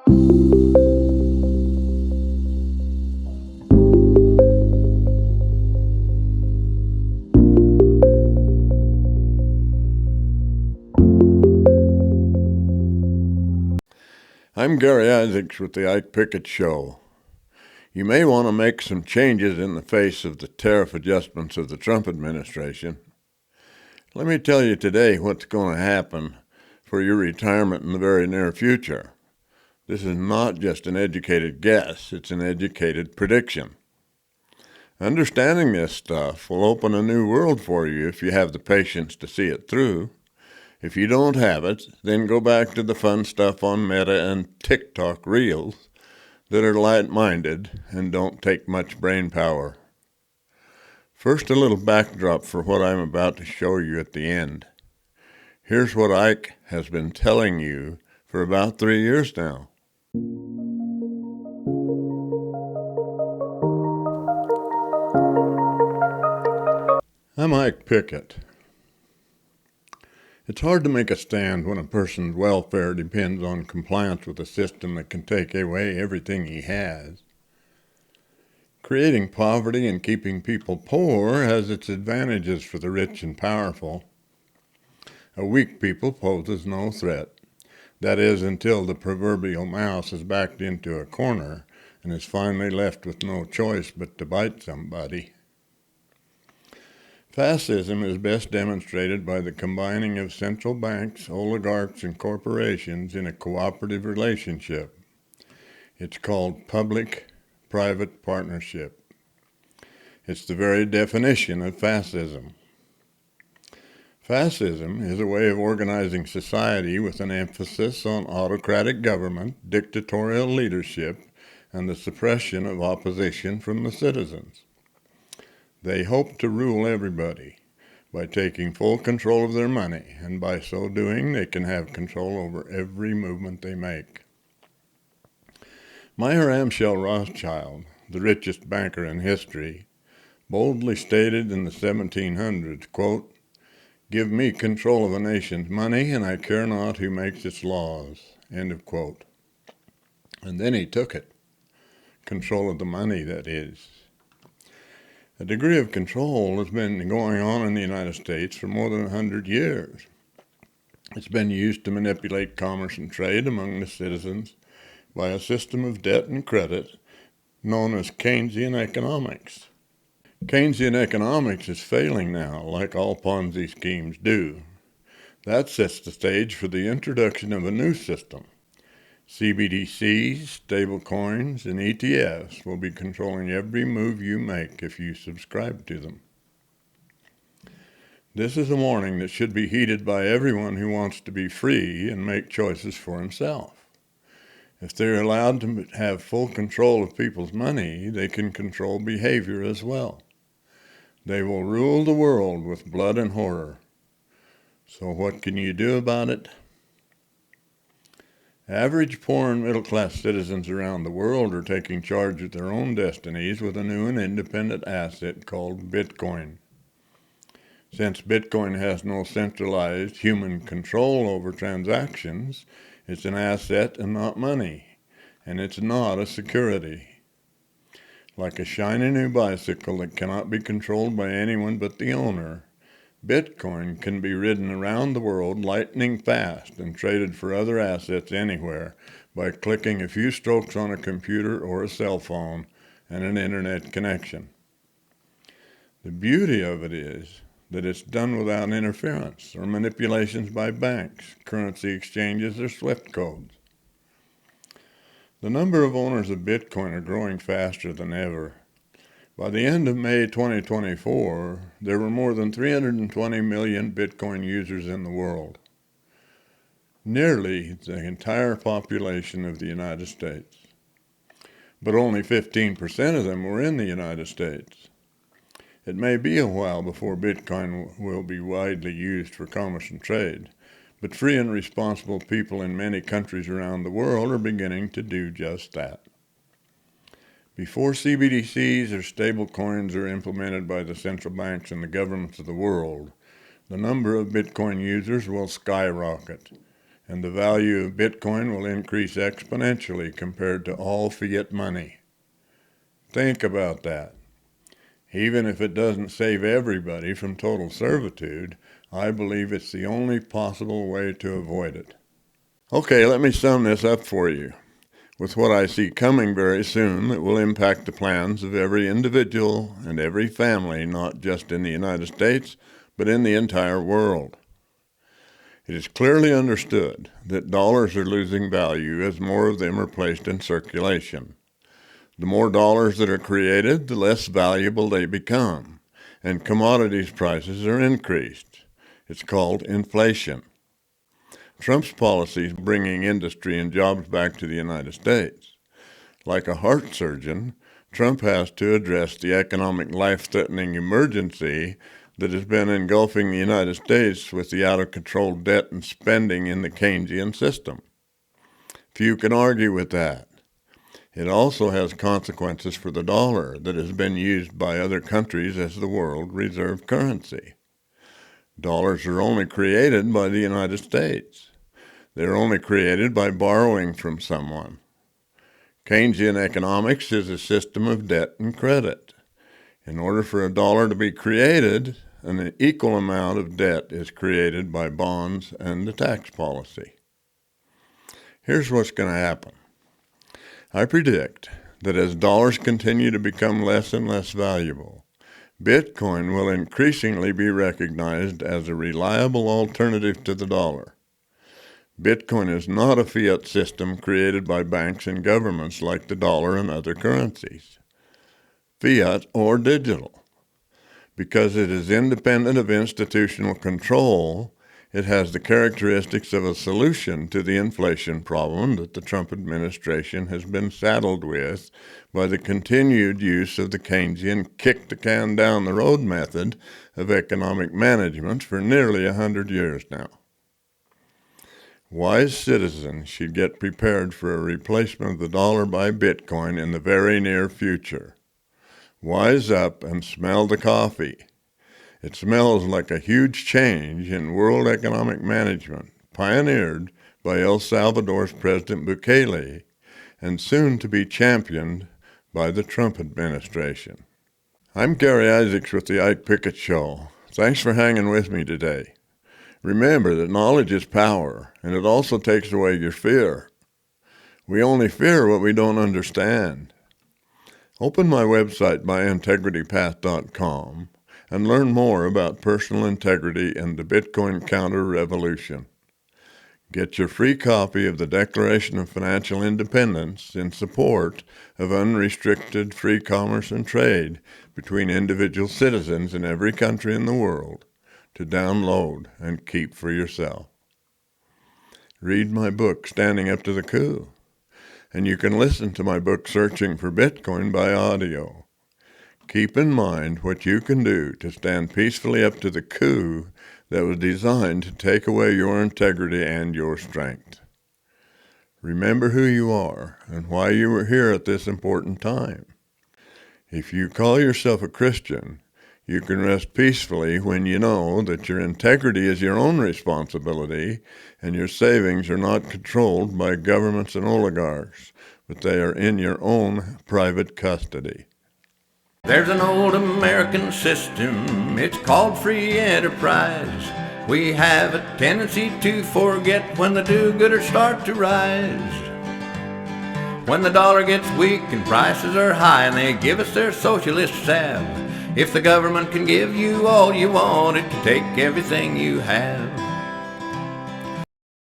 I'm Gary Isaacs with the Ike Pickett Show. You may want to make some changes in the face of the tariff adjustments of the Trump administration. Let me tell you today what's going to happen for your retirement in the very near future. This is not just an educated guess, it's an educated prediction. Understanding this stuff will open a new world for you if you have the patience to see it through. If you don't have it, then go back to the fun stuff on Meta and TikTok Reels that are light-minded and don't take much brain power. First, a little backdrop for what I'm about to show you at the end. Here's what Ike has been telling you for about 3 years now. I'm Ike Pickett. It's hard to make a stand when a person's welfare depends on compliance with a system that can take away everything he has. Creating poverty and keeping people poor has its advantages for the rich and powerful. A weak people poses no threat. That is, until the proverbial mouse is backed into a corner and is finally left with no choice but to bite somebody. Fascism is best demonstrated by the combining of central banks, oligarchs, and corporations in a cooperative relationship. It's called public-private partnership. It's the very definition of fascism. Fascism is a way of organizing society with an emphasis on autocratic government, dictatorial leadership, and the suppression of opposition from the citizens. They hope to rule everybody by taking full control of their money, and by so doing, they can have control over every movement they make. Mayer Amschel Rothschild, the richest banker in history, boldly stated in the 1700s, quote, "Give me control of a nation's money, and I care not who makes its laws," end of quote. And then he took it. Control of the money, that is. A degree of control has been going on in the United States for more than 100 years. It's been used to manipulate commerce and trade among the citizens by a system of debt and credit known as Keynesian economics. Keynesian economics is failing now, like all Ponzi schemes do. That sets the stage for the introduction of a new system. CBDCs, stablecoins, and ETFs will be controlling every move you make if you subscribe to them. This is a warning that should be heeded by everyone who wants to be free and make choices for himself. If they're allowed to have full control of people's money, they can control behavior as well. They will rule the world with blood and horror. So what can you do about it? Average poor and middle-class citizens around the world are taking charge of their own destinies with a new and independent asset called Bitcoin. Since Bitcoin has no centralized human control over transactions, it's an asset and not money, and it's not a security. Like a shiny new bicycle that cannot be controlled by anyone but the owner, Bitcoin can be ridden around the world lightning fast and traded for other assets anywhere by clicking a few strokes on a computer or a cell phone and an internet connection. The beauty of it is that it's done without interference or manipulations by banks, currency exchanges, or SWIFT codes. The number of owners of Bitcoin are growing faster than ever. By the end of May 2024, there were more than 320 million Bitcoin users in the world, nearly the entire population of the United States. But only 15% of them were in the United States. It may be a while before Bitcoin will be widely used for commerce and trade, but free and responsible people in many countries around the world are beginning to do just that. Before CBDCs or stablecoins are implemented by the central banks and the governments of the world, the number of Bitcoin users will skyrocket, and the value of Bitcoin will increase exponentially compared to all fiat money. Think about that. Even if it doesn't save everybody from total servitude, I believe it's the only possible way to avoid it. Okay, let me sum this up for you with what I see coming very soon that will impact the plans of every individual and every family, not just in the United States, but in the entire world. It is clearly understood that dollars are losing value as more of them are placed in circulation. The more dollars that are created, the less valuable they become, and commodities prices are increased. It's called inflation. Trump's policies bringing industry and jobs back to the United States. Like a heart surgeon, Trump has to address the economic life-threatening emergency that has been engulfing the United States with the out-of-control debt and spending in the Keynesian system. Few can argue with that. It also has consequences for the dollar that has been used by other countries as the world reserve currency. Dollars are only created by the United States. They're only created by borrowing from someone. Keynesian economics is a system of debt and credit. In order for a dollar to be created, an equal amount of debt is created by bonds and the tax policy. Here's what's going to happen. I predict that as dollars continue to become less and less valuable, Bitcoin will increasingly be recognized as a reliable alternative to the dollar. Bitcoin is not a fiat system created by banks and governments like the dollar and other currencies, fiat or digital. Because it is independent of institutional control, it has the characteristics of a solution to the inflation problem that the Trump administration has been saddled with by the continued use of the Keynesian kick-the-can-down-the-road method of economic management for nearly 100 years now. Wise citizens should get prepared for a replacement of the dollar by Bitcoin in the very near future. Wise up and smell the coffee. It smells like a huge change in world economic management, pioneered by El Salvador's President Bukele, and soon to be championed by the Trump administration. I'm Gary Isaacs with the Ike Pickett Show. Thanks for hanging with me today. Remember that knowledge is power, and it also takes away your fear. We only fear what we don't understand. Open my website, myintegritypath.com, and learn more about personal integrity and the Bitcoin counter-revolution. Get your free copy of the Declaration of Financial Independence in support of unrestricted free commerce and trade between individual citizens in every country in the world to download and keep for yourself. Read my book, Standing Up to the Coup, and you can listen to my book, Searching for Bitcoin, by audio. Keep in mind what you can do to stand peacefully up to the coup that was designed to take away your integrity and your strength. Remember who you are and why you were here at this important time. If you call yourself a Christian, you can rest peacefully when you know that your integrity is your own responsibility and your savings are not controlled by governments and oligarchs, but they are in your own private custody. There's an old American system, it's called free enterprise. We have a tendency to forget when the do-gooders start to rise. When the dollar gets weak and prices are high and they give us their socialist salve. If the government can give you all you want, it can take everything you have.